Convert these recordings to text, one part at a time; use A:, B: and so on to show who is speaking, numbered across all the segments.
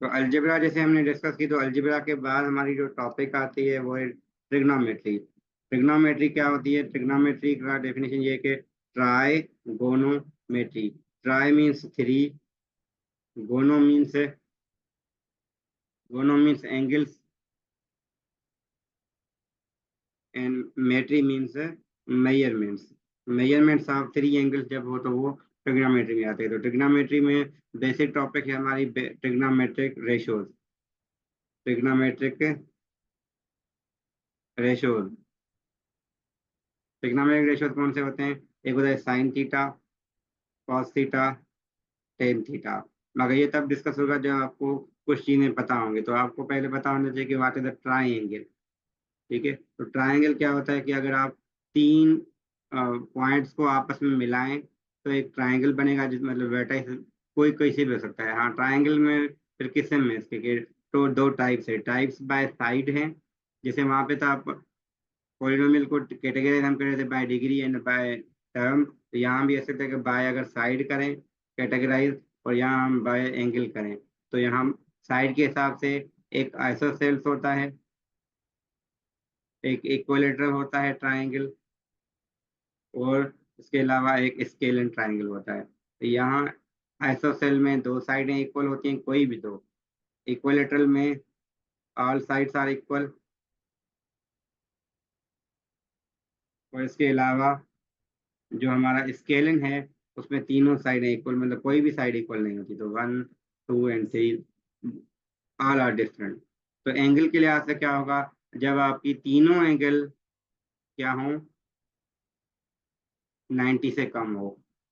A: तो अलजेब्रा जैसे हमने डिस्कस की, तो अलजेब्रा के बाद हमारी जो टॉपिक आती है वो है ट्रिग्नोमेट्री। ट्रिग्नोमेट्री क्या होती है? ट्रिग्नोमेट्री का डेफिनेशन ये है कि trigonometry. Tri means three, gono means angles, and metry means measurements. Measurements of three angles जब हो तो वो ट्रिग्नोमेट्री में आते हैं। तो ट्रिग्नोमेट्री में बेसिक टॉपिक है हमारी trigonometric ratios. Trigonometric ratios trigonometric ratios कौन से होते हैं? एक होता है sine theta, cos theta, tan theta. मगर ये तब डिस्कस होगा जब आपको कुछ चीजें पता होंगी। तो आपको पहले पता होना चाहिए कि व्हाट इज द ट्राइंगल। ठीक है, तो ट्राइंगल क्या होता है कि अगर आप तीन पॉइंट्स को आपस में मिलाएं तो एक ट्राइंगल बनेगा, जिस मतलब वर्टेक्स कोई कैसे भी हो सकता है। हाँ, ट्राइंगल में फिर किस्म में इसके तो दो टाइप्स है। टाइप्स बाय साइड हैं, जैसे वहां पे तो आप पॉलिनोमियल को कैटेगराइज हम कर रहे थे bye degree and by term. तो यहाँ भी ऐसे थे कि बाय अगर साइड करें कैटेगराइज, और यहाँ हम बाय एंगल करें। तो यहाँ साइड के हिसाब से एक आइसोसेल्स होता है, एक इक्विलेटरल होता है ट्राइंगल, और इसके अलावा एक स्केलन ट्राइंगल होता है। तो यहाँ आइसोसेल में दो साइडें इक्वल होती हैं, कोई भी दो। इक्विलेटरल में ऑल साइड्स आर इक्वल, और इसके अलावा जो हमारा स्केलन है उसमें तीनों साइडें इक्वल, मतलब कोई भी साइड इक्वल नहीं होती। तो one, two and three all are different. तो एंगल के लिहाज से क्या होगा? जब आपकी तीनों एंगल क्या हो, 90 से कम हो।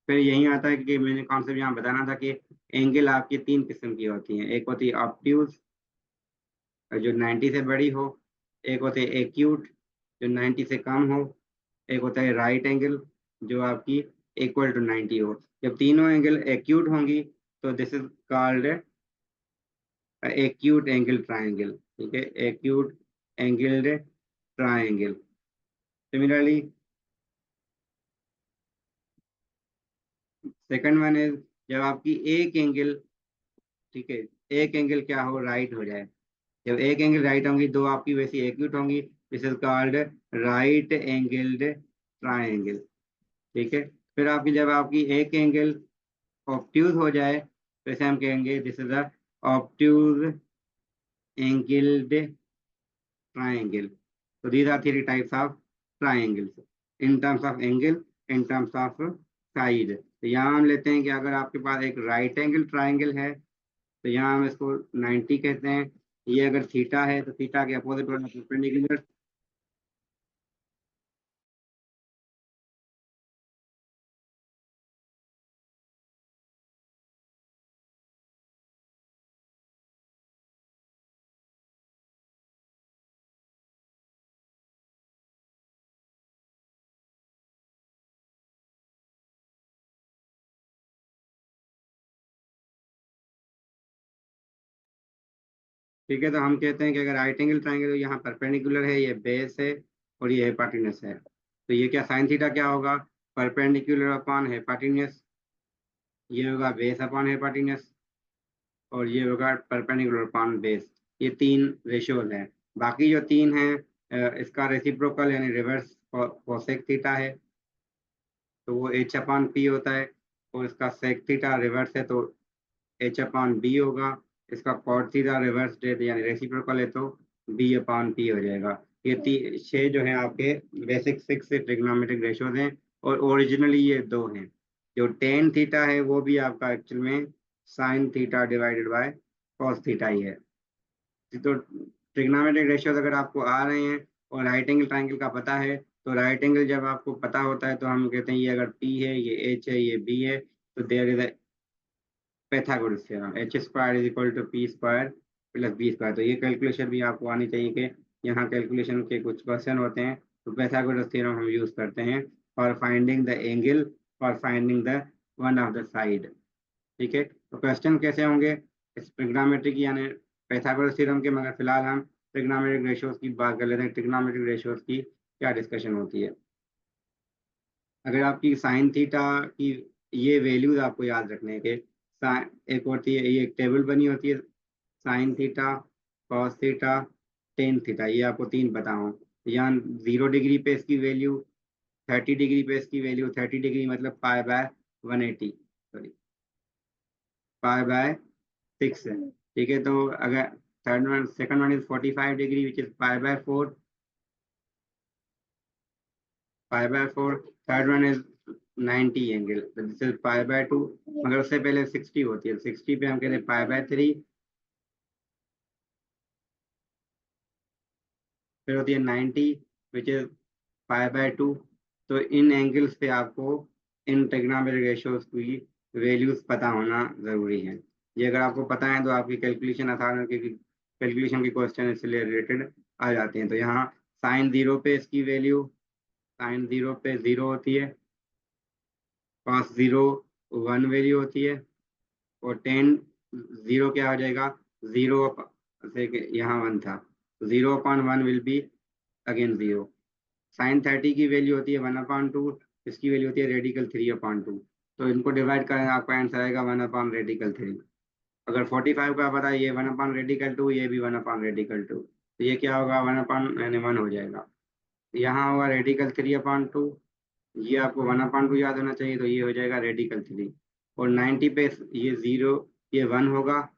A: फिर यही आता है कि मैंने कॉन्सेप्ट यहाँ बताना था कि एंगल आपकी तीन किस्म की होती हैं। एक होती है ऑब्ट्यूज जो 90 से बड़ी हो, एक होते है एक्यूट जो 90 से कम हो, एक होता है राइट एंगल जो आपकी इक्वल टू 90 हो। जब तीनों एंगल एक्यूट होंगी तो this is called acute angle triangle. ठीक है, acute angled triangle. Similarly second one is जब आपकी एक एंगल, ठीक है, एक एंगल क्या हो, राइट हो जाए। जब एक एंगल राइट होंगी, दो आपकी वैसी एक्यूट होंगी, this is called right angled triangle. ठीक है, फिर आपकी जब आपकी एक एंगल ऑब्ट्यूज हो जाए तो इसे हम कहेंगे this is a obtuse angled triangle. So these are three types of triangles in terms of angle, in terms of side। तो यहाँ हम लेते हैं कि अगर आपके पास एक राइट एंगल ट्राइंगल है तो यहाँ हम इसको 90 कहते हैं। ये अगर थीटा है तो थीटा के अपोजिट वाला परपेंडिकुलर। ठीक है, तो हम कहते हैं कि अगर राइट एंगल ट्राइंगल यहाँ परपेंडिकुलर है, ये बेस है और ये हेपाटिनस है, तो ये क्या साइन थीटा क्या होगा? Perpendicular upon hypotenuse. ये होगा बेस अपॉन हेपाटिनस, और ये होगा परपेंडिकुलर अपॉन बेस। ये तीन रेशियोज हैं। बाकी जो तीन हैं इसका रेसिप्रोकल यानी रिवर्स कोसेक थीटा है, तो वो एच अपॉन पी होता है। और इसका सेक थीटा रिवर्स है तो एच अपॉन बी होगा। इसका कॉट थीटा रिवर्स डेट यानी रेसिप्रोकल है तो बी अपॉन पी हो जाएगा। ये छह जो है आपके बेसिक सिक्स ट्रिग्नोमेट्रिक रेशियोज हैं, और ओरिजिनली ये दो हैं। जो टेन थीटा है वो भी आपका एक्चुअल में sine theta divided by cos theta ही है। तो ट्रिग्नोमेट्रिक रेशियोज अगर आपको आ रहे हैं और राइट एंगल ट्राइंगल का पता है, तो राइट एंगल जब आपको पता होता है तो हम कहते हैं ये अगर पी है, ये एच है, ये बी है, तो there is Pythagoras theorem H square is equal to P square plus B square. तो ये कैलकुलेशन भी आपको आनी चाहिए कि यहाँ कैलकुलेशन के कुछ क्वेश्चन होते हैं तो पैथागोरस थ्योरम हम यूज करते हैं for finding the angle, for finding the one of the side. ठीक है, तो क्वेश्चन कैसे होंगे इस ट्रिग्नोमेट्री की यानी पैथागोरस थ्योरम के? मगर फिलहाल हम ट्रिग्नोमेट्रिक रेशियोज की बात कर लेते हैं। ट्रिग्नोमेट्रिक रेशियोज की क्या डिस्कशन होती है? अगर आपकी साइन थीटा की ये वैल्यूज आपको याद रखने के, एक होती है, ये एक टेबल बनी होती है sine theta, cos theta, tan theta, ये आपको तीन पता हो। यहाँ 0 डिग्री पे इसकी वैल्यू, 30 डिग्री पे इसकी वैल्यू, 30 डिग्री मतलब पाई/180, सॉरी पाई/6 है। ठीक है, तो अगर third one, second one is 45 degree which is पाई/4, पाई/4। Third one is 90 angle, this is पाई/2, मगर उससे पहले 60 होती है, 60 पे हम कहते हैं पाई/3, फिर होती है 90 विच इज पाई/2। तो इन एंगल्स पे आपको इन ट्रिग्नोमेट्रिक रेशियोज की वैल्यूज पता होना जरूरी है। ये अगर आपको पता है तो आपकी कैलकुलेशन आसान है, क्योंकि कैलकुलेशन के क्वेश्चन इसलिए रिलेटेड आ जाते हैं। तो यहाँ साइन जीरो पे इसकी वैल्यू, साइन जीरो पे 0 होती है, कॉस जीरो 1 वैल्यू होती है, और टेन जीरो क्या हो जाएगा, जीरो से यहाँ 1 था, 0/1 विल बी अगेन 0। साइन 30 की वैल्यू होती है 1/2, इसकी वैल्यू होती है रेडिकल 3/2। तो इनको डिवाइड करें, आपका आंसर आएगा 1/रेडिकल 3। अगर 45 का पता है, ये 1/रेडिकल 2, ये भी 1/रेडिकल 2, तो ये क्या होगा, 1/1 हो जाएगा। यहाँ होगा रेडिकल 3/2, ये आपको 1/2 याद होना चाहिए, तो ये हो जाएगा रेडिकल 3। और 90 पे ये 0, ये 1 होगा,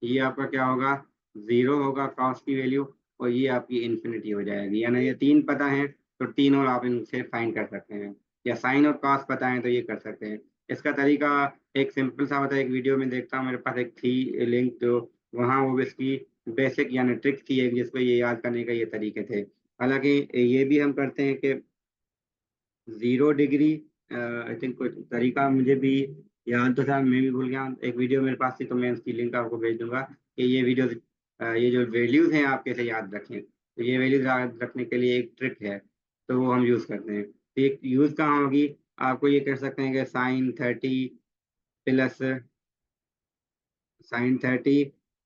A: ये आपका क्या होगा, 0 होगा कॉस की वैल्यू, और ये आपकी इन्फिनिटी हो जाएगी। यानी ये तीन पता है, तो तीन और आप इनसे फाइंड कर सकते हैं, या साइन और कॉस पता है तो ये कर सकते हैं। इसका तरीका एक सिंपल सा होता है, एक वीडियो में देखता हूँ, मेरे पास एक थी लिंक, तो वहाँ वो इसकी बेसिक यानी ट्रिक थी एक, जिसको ये याद करने का ये तरीके थे। हालांकि ये भी हम करते हैं कि 0 डिग्री, आई थिंक कोई तरीका मुझे भी याद तो था, मैं भी भूल गया, एक वीडियो मेरे पास थी, तो मैं उसकी लिंक आपको भेज दूंगा कि ये वीडियो, ये जो वैल्यूज हैं आप कैसे याद रखें। तो ये वैल्यूज याद रखने के लिए एक ट्रिक है, तो वो हम यूज करते हैं। तो एक यूज कहाँ होगी, आपको ये कर सकते हैं कि प्लस साइन 30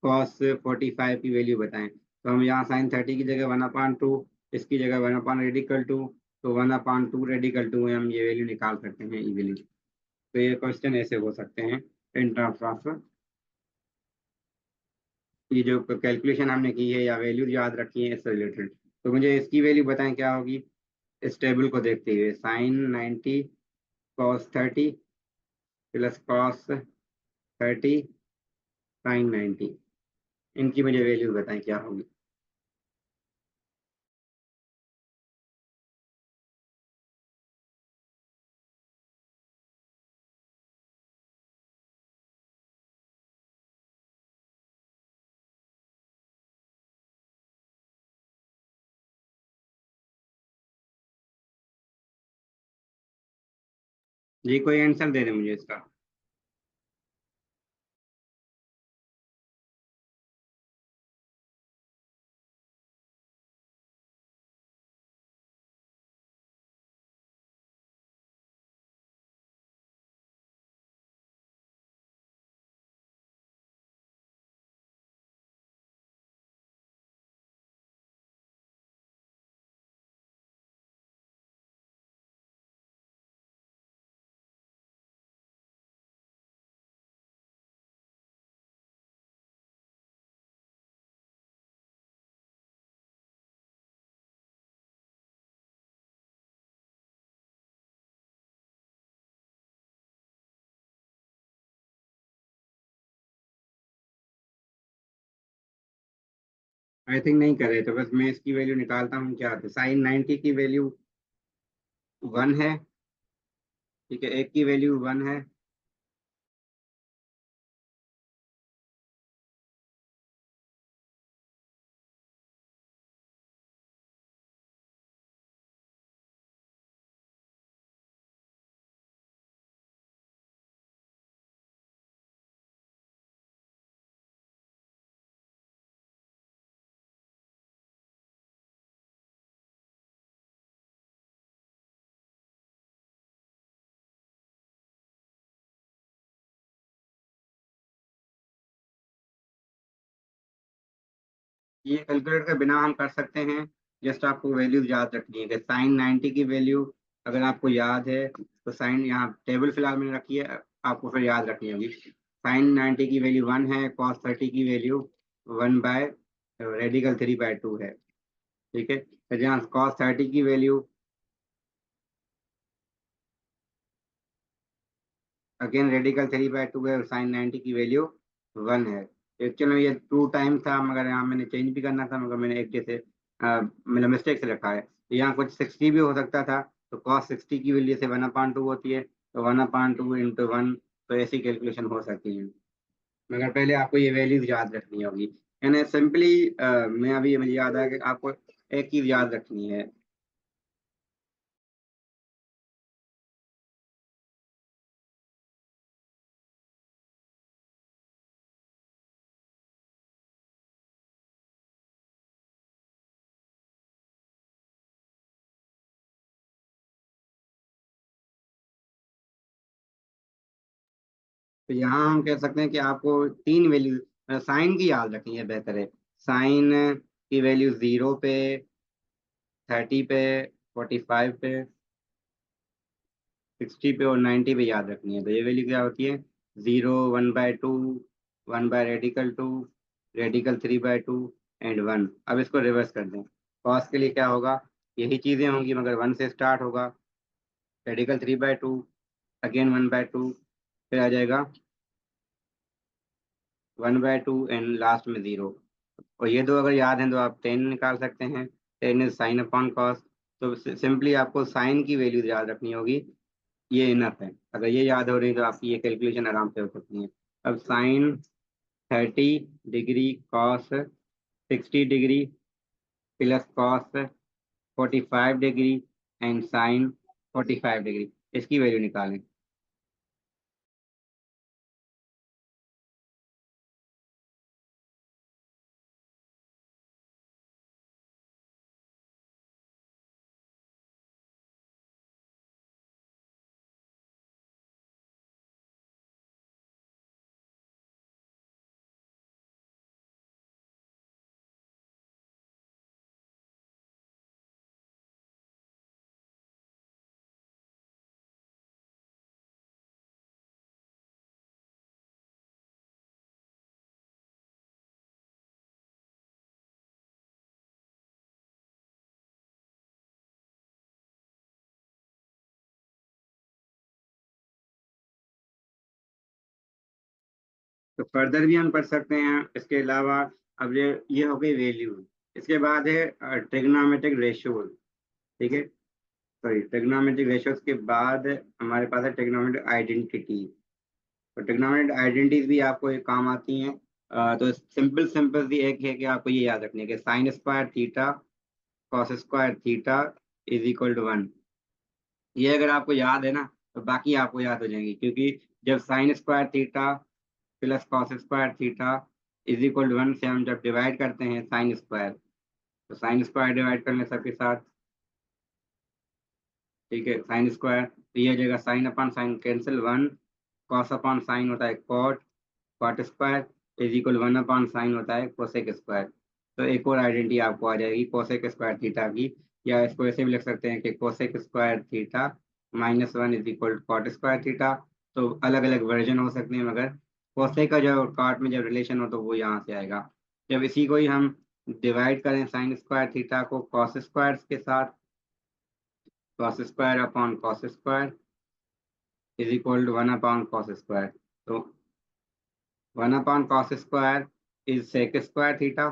A: cos 45 की वैल्यू बताएं। तो हम यहाँ साइन 30 की जगह 1/2, इसकी जगह 1/रेडिकल 2, तो 1/2 रेडिकल 2 में हम ये वैल्यू निकाल सकते हैं इजीली। तो ये क्वेश्चन ऐसे हो सकते हैं इन टर्म्स ऑफ, ये जो कैलकुलेशन हमने की है या वैल्यू याद रखी है इससे रिलेटेड। तो मुझे इसकी वैल्यू बताएं क्या होगी, इस टेबल को देखते हुए, sine 90 cos 30 plus cos 30 sine 90, इनकी मुझे वैल्यू बताएं क्या होगी। जी कोई आंसर दे दे मुझे इसका। आई थिंक नहीं कर रहे, तो बस मैं इसकी वैल्यू निकालता हूँ। क्या आता है, साइन 90 की वैल्यू 1 है, ठीक है, एक की वैल्यू 1 है, ये कैलकुलेट के बिना हम कर सकते हैं। जस्ट आपको वैल्यूज याद रखनी है कि साइन 90 की वैल्यू अगर आपको याद है, तो साइन यहाँ टेबल फिलहाल मैंने रखी है, आपको फिर याद रखनी होगी। साइन 90 की वैल्यू 1 है, कॉस 30 की वैल्यू 1 बाय रेडिकल 3/2 है। ठीक है, तो जहाँ कॉस 30 की वैल्यू अगेन रेडिकल 3/2 है और साइन 90 की वैल्यू 1 है। एक्चुअली में ये 2 टाइम था, मगर यहाँ मैंने चेंज भी करना था, मगर मैंने एक जैसे मैंने मिस्टेक से रखा है। तो यहाँ कुछ 60 भी हो सकता था, तो कॉस 60 की वैल्यू से 1/2 होती है, तो 1/2 × 1, तो ऐसी कैलकुलेशन हो सकती है। मगर पहले आपको ये वैल्यूज याद रखनी होगी, यानी सिंपली मैं अभी मुझे याद आया कि आपको एक चीज याद रखनी है। तो यहाँ हम कह सकते हैं कि आपको 3 वैल्यू साइन की याद रखनी है, बेहतर है। साइन की वैल्यू 0 पे, 30 पे, 45 पे, 60 पे और 90 पे याद रखनी है। तो ये वैल्यू क्या होती है? 0, 1/2, 1/2, रेडिकल 3/2 एंड 1। अब इसको रिवर्स कर दें, कॉस के लिए क्या होगा? यही चीजें होंगी, मगर 1 से स्टार्ट होगा, रेडिकल 3/2, अगेन 1/2, फिर आ जाएगा 1/2 एंड लास्ट में 0। और ये दो अगर याद हैं तो आप 10 निकाल सकते हैं। 10 इज साइन अपॉन कॉस। तो सिंपली आपको साइन की वैल्यू याद रखनी होगी, ये इनफ है। अगर ये याद हो रही है तो आपकी ये कैलकुलेशन आराम से हो सकती है। अब साइन 30 डिग्री कॉस 60 डिग्री plus cos 45 degree and sine 45 degree, इसकी वैल्यू निकालें। तो फर्दर भी हम पढ़ सकते हैं इसके अलावा। अब ये हो गई वैल्यू। इसके बाद है ट्रिग्नोमेट्रिक रेशियो। ठीक है, सॉरी, ट्रिग्नोमेट्रिक रेशियोज के बाद हमारे पास है ट्रिग्नोमेट्रिक आइडेंटिटी। तो ट्रिग्नोमेट्रिक आइडेंटिटीज भी आपको ये काम आती हैं। तो सिंपल सिंपल सी एक है कि आपको ये याद रखनी है कि sine square theta cos square theta is equal to 1। ये अगर आपको याद है ना, तो बाकी आपको याद हो जाएंगी, क्योंकि जब sine square theta plus cos square theta is equal to 1 से हम जब डिवाइड करते हैं साइन स्क्वायर, तो साइन स्क्वायर डिवाइड करने सबके साथ, ठीक है, साइन स्क्वायर, तो ये हो जाएगा sine upon sine cancel 1, cos upon sine होता है cot, cot square is equal 1 upon sine होता है कोसेक स्क्वायर। तो एक और आइडेंटिटी आपको आ जाएगी कोसेक स्क्वायर थीटा की, या इसको ऐसे भी लिख सकते हैं कि cosec square theta -1 is equal cot square theta. तो अलग अलग वर्जन हो सकते हैं, मगर कोसेक का जो कॉट में जब रिलेशन हो तो वो यहाँ से आएगा। जब इसी को ही हम डिवाइड करें साइन स्क्वायर थीटा को कॉस स्क्वायर के साथ, cos square upon cos square is equal to 1 upon cos square. तो 1 upon cos square is sec square theta,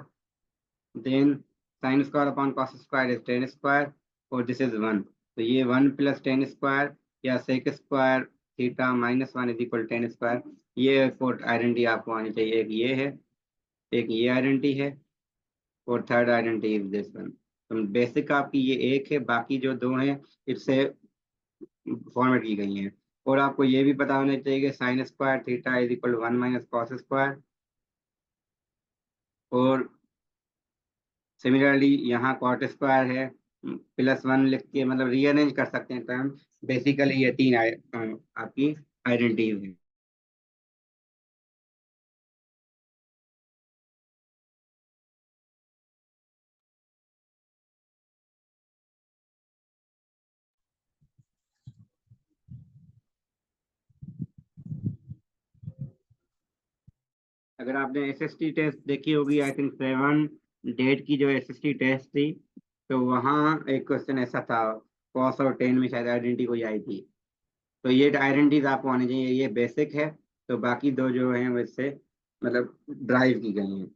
A: then sine square upon cos square is tan square, और this is 1। तो ये 1 plus tan square या sec square theta -1 is equal tan square. ये fourth identity आपको आनी चाहिए। एक ये है, एक ये आइडेंटिटी है, और third identity is this one. तो बेसिक आपकी ये एक है, बाकी जो दो हैं इससे फॉर्मेट की गई हैं। और आपको ये भी पता होना चाहिए कि sine square theta is equal 1 - cos square. और सिमिलरली यहाँ कॉट स्क्वायर है, +1 लिख के मतलब रीअरेंज कर सकते हैं टर्म। बेसिकली ये तीन आपकी आइडेंटिटीज हैं। अगर आपने एसएसटी टेस्ट देखी होगी, आई थिंक 7 डेट की जो एसएसटी टेस्ट थी, तो वहाँ एक क्वेश्चन ऐसा था, कॉस और टेन में शायद आइडेंटिटी कोई आई थी। तो ये आइडेंटिटीज आपको आनी चाहिए, ये बेसिक है। तो बाकी दो जो हैं वैसे मतलब ड्राइव की गई हैं,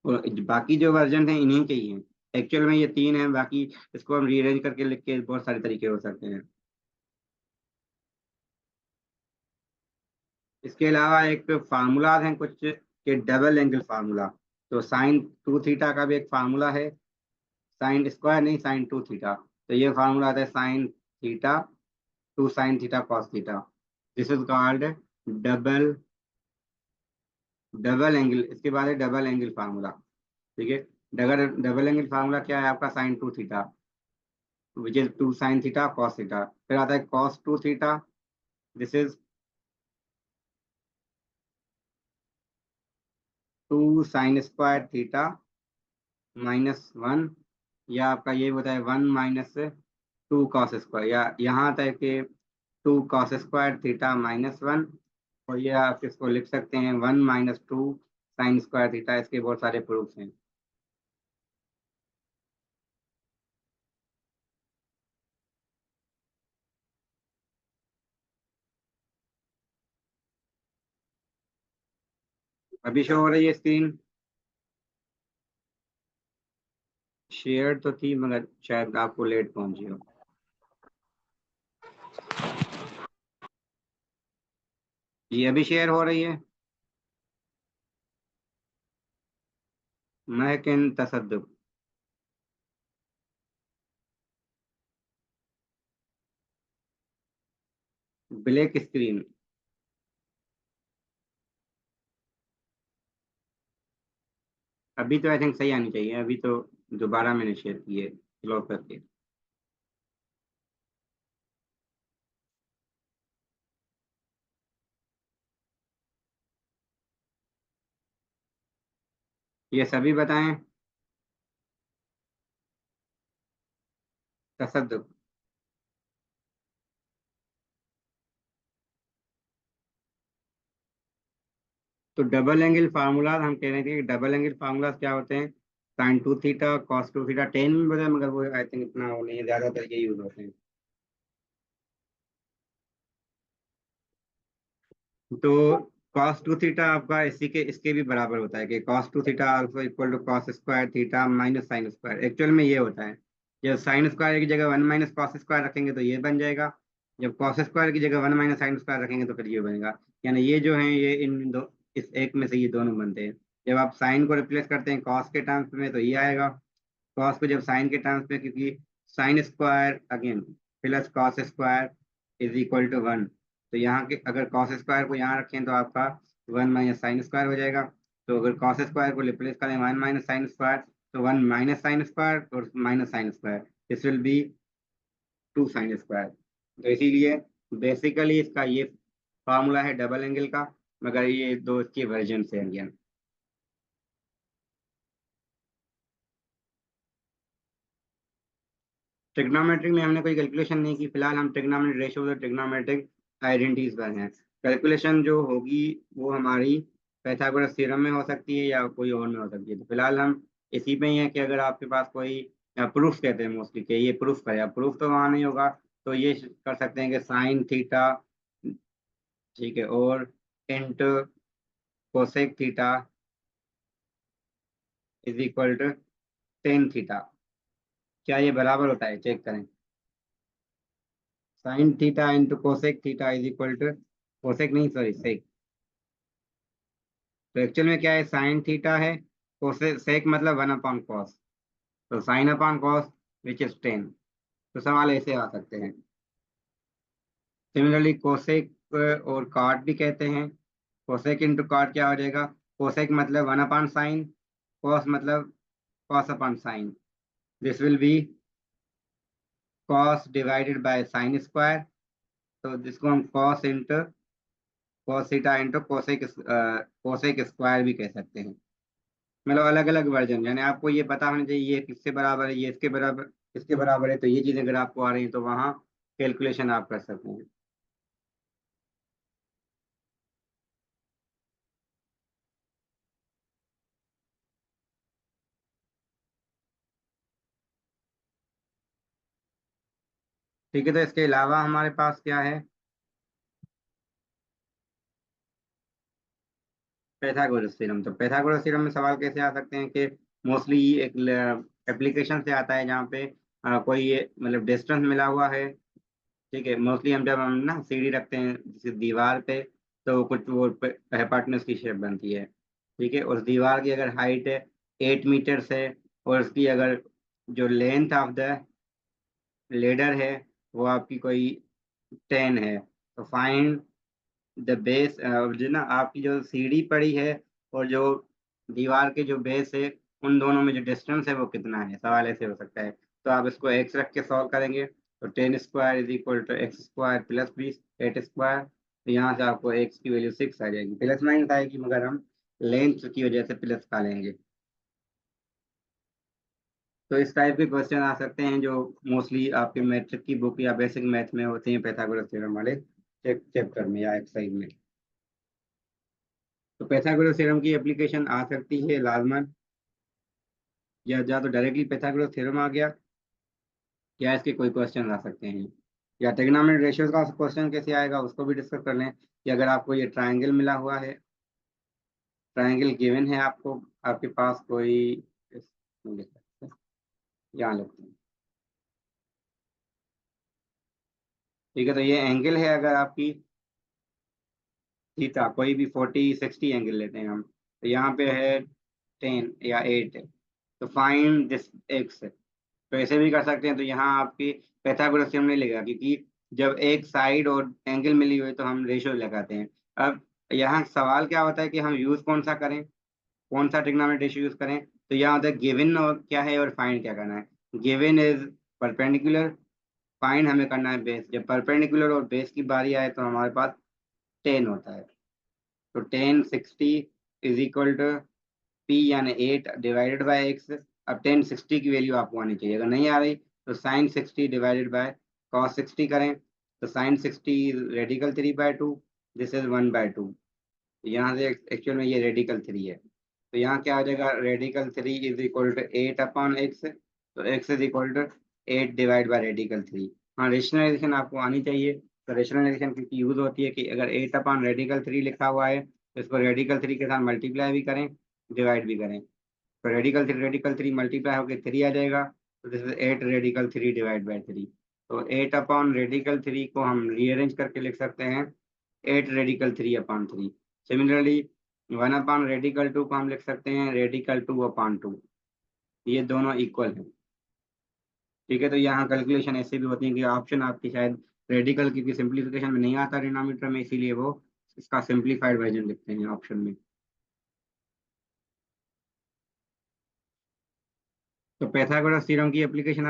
A: और बाकी जो वर्जन है इन्हीं के ही हैं। एक्चुअल में ये 3 हैं, बाकी इसको हम रीअरेंज करके लिख के बहुत सारे तरीके हो सकते हैं। इसके अलावा एक फार्मूला हैं कुछ के, डबल एंगल फार्मूला। तो साइन 2 थीटा का भी एक फार्मूला है, साइन स्क्वायर नहीं, साइन 2 थीटा। तो ये फार्मूला आता है sine theta two sign theta cos theta. This is called double double angle. इसके बाद है डबल एंगल फार्मूला। ठीक है, डबल डबल एंगल फार्मूला क्या है आपका, sine 2 theta which is 2 sine theta cos theta. फिर आता है cos 2 theta, this is 2 sine square theta -1, या आपका ये होता है 1 - 2 कॉस स्क्वायर, या यहाँ तक कि 2 कॉस स्क्वायर थीटा -1। और ये आप इसको लिख सकते हैं 1 - 2 साइन स्क्वायर थीटा। इसके बहुत सारे प्रूफ हैं। अभी शो हो रही है स्क्रीन? शेयर तो थी मगर शायद आपको लेट पहुंची हो। ये अभी शेयर हो रही है। महकिन तसद्दुक। Black screen. अभी तो आई थिंक सही आनी चाहिए, अभी तो दोबारा मैंने शेयर की है लॉक करके। ये सभी बताएं। तसद्दुक। तो डबल एंगल फार्मूला हम कह रहे थे कि डबल एंगल फार्मूला क्या होते हैं, साइन 2 थीटा कॉस 2 थीटा, 10 में बताया मगर वो आई थिंक इतना वो नहीं है, ज्यादातर ये यूज होते हैं। तो कॉस 2 थीटा आपका इसी के इसके भी बराबर होता है कि cos 2 theta also equal to cos square theta minus sine square. Actual में ये होता है, जब साइन स्क्वायर की जगह 1 - कॉस स्क्वायर रखेंगे तो ये बन जाएगा, जब कॉस स्क्वायर की जगह 1 - साइन स्क्वायर रखेंगे तो फिर ये बनेगा। यानी ये जो है ये इन दो, इस एक में से ये दोनों बनते हैं। जब आप साइन को रिप्लेस करते हैं कॉस के टर्म्स में तो ये आएगा, कॉस को जब साइन के टर्म्स में, क्योंकि sine square again plus cos square is equal to 1। तो यहाँ के अगर कॉस स्क्वायर को यहाँ रखें तो आपका 1 - साइन स्क्वायर हो जाएगा। तो अगर कॉस स्क्वायर को रिप्लेस करें 1 - साइन स्क्वायर, तो 1 - साइन स्क्वायर और -sine square, this will be 2 sine square. तो इसीलिए बेसिकली इसका ये फार्मूला है डबल एंगल का, मगर ये दो इसके वर्जन है अगेन। ट्रिग्नोमेट्रिक में हमने कोई कैलकुलेशन नहीं की फिलहाल, हम ट्रिग्नोमेट्रिक रेशियोज और ट्रिग्नोमेट्रिक आइडेंटिटीज पर हैं। कैलकुलेशन जो होगी वो हमारी पाइथागोरस थ्योरम में हो सकती है या कोई और में हो सकती है। तो फिलहाल हम इसी में ही हैं कि अगर आपके पास कोई प्रूफ कहते हैं मोस्टली कि ये प्रूफ करें, प्रूफ तो वहाँ नहीं होगा, तो ये कर सकते हैं कि साइन थीटा, ठीक है, और into cosec theta is equal to tan theta. क्या ये बराबर होता है, चेक करें। Sine theta into cosec theta is equal to, cosec नहीं सॉरी सेक। तो एक्चुअल में क्या है, साइन थीटा है, कोसेक सेक मतलब 1/cos। तो sine upon cos which is 10। तो सवाल ऐसे आ सकते हैं। सिमिलरली कोसेक और कॉट भी कहते हैं। कोसेक इंटू कॉट क्या हो जाएगा, कोसेक मतलब 1/sin, कॉस मतलब cos upon sign, this will be cos divided by sine square. तो जिसको हम cos into cos theta into cosec cosec square भी कह सकते हैं। मतलब अलग अलग वर्जन, यानी आपको ये पता होना चाहिए ये किसके बराबर है, ये इसके बराबर, इसके बराबर है। तो ये चीज़ अगर आपको आ रही है तो वहाँ कैलकुलेशन आप कर सकते हैं। ठीक है, तो इसके अलावा हमारे पास क्या है, पैथागोरस थ्योरम। तो पैथागोरस थ्योरम में सवाल कैसे आ सकते हैं कि मोस्टली एक एप्लीकेशन से आता है जहाँ पे कोई मतलब डिस्टेंस मिला हुआ है। ठीक है, मोस्टली हम जब हम ना सीढ़ी रखते हैं जैसे दीवार पे, तो कुछ वो हाइपोटेन्यूज की शेप बनती है। ठीक है, उस दीवार की अगर हाइट 8 मीटर है और उसकी अगर जो लेंथ ऑफ द लेडर है वो आपकी कोई 10 है, तो फाइंड द बेस, जो ना आपकी जो सीढ़ी पड़ी है और जो दीवार के जो बेस है, उन दोनों में जो डिस्टेंस है वो कितना है। सवाल ऐसे हो सकता है। तो आप इसको एक्स रख के सॉल्व करेंगे, तो 10 square is equal to x square plus 8 square. तो यहाँ से आपको एक्स की वैल्यू 6 आ जाएगी, प्लस 9 आएगी, मगर हम लेंथ की वजह से प्लस का लेंगे। तो इस टाइप के क्वेश्चन आ सकते हैं जो मोस्टली आपके मैट्रिक की बुक या बेसिक मैथ में होते हैं, पैथागोरस थ्योरम वाले चैप्टर में या एक्सरसाइज में। तो पैथागोरस थ्योरम की एप्लीकेशन आ सकती है लाजमन, या तो डायरेक्टली पैथागोरस थ्योरम आ गया, या इसके कोई क्वेश्चन आ सकते हैं, या ट्रिग्नोमेट्रिक रेशियोज का क्वेश्चन कैसे आएगा उसको भी डिस्कस कर लें। कि अगर आपको ये ट्राइंगल मिला हुआ है, ट्राइंगल गिवन है आपको, आपके पास कोई लिख सकते हैं, यहाँ लिखते हैं। ठीक है, तो ये एंगल है, अगर आपकी थीटा कोई भी 40 60 एंगल लेते हैं हम, तो यहाँ पे है 10 या 8 है, तो फाइंड दिस एक्स। तो ऐसे भी कर सकते हैं। तो यहाँ आपकी पैथागोरस थ्योरम नहीं लगेगा, क्योंकि जब एक साइड और एंगल मिली हुई तो हम रेशियो लगाते हैं। अब यहाँ सवाल क्या होता है कि हम यूज कौन सा करें, कौन सा ट्रिग्नोमेट्रिक रेशियो यूज करें। तो यहाँ होता है गिवन और क्या है और फाइंड क्या करना है। गिवन इज परपेंडिकुलर, फाइंड हमें करना है बेस। जब परपेंडिकुलर और बेस की बारी आए तो हमारे पास 10 होता है। तो 10 60 इज इक्वल टू पी यानी 8 डिवाइडेड बाय एक्स। अब 10 60 की वैल्यू आपको आनी चाहिए, अगर नहीं आ रही तो साइन 60 डिवाइडेड बाय कॉस 60 करें। तो साइन 60 रेडिकल 3/2, दिस इज 1/2। यहाँ से एक्चुअल में ये रेडिकल 3 है, तो यहाँ क्या आ जाएगा, radical 3 is equal to 8/x। तो x is equal to 8 divide by radical 3। हाँ, रेशनलाइजेशन आपको आनी चाहिए। तो रेशनलाइजेशन की यूज होती है कि अगर 8/रेडिकल 3 लिखा हुआ है तो इसको रेडिकल 3 के साथ मल्टीप्लाई भी करें, डिवाइड भी करें। तो रेडिकल 3 मल्टीप्लाई होकर 3 आ जाएगा। तो this is 8 radical 3 divide by 3। तो 8/रेडिकल 3 को हम रीअरेंज करके लिख सकते हैं 8 रेडिकल 3/3। सिमिलरली 1/रेडिकल 2 को हम लिख सकते हैं रेडिकल 2/2। ये दोनों इक्वल हैं। ठीक है, तो यहाँ कैलकुलेशन ऐसे भी होती है कि ऑप्शन आपकी शायद रेडिकल की सिंप्लीफिकेशन में नहीं आता डिनोमिनेटर में, इसीलिए वो इसका सिंप्लीफाइड वर्जन लिखते हैं ऑप्शन में। तो पैथागोरस थ्योरम की एप्लीकेशन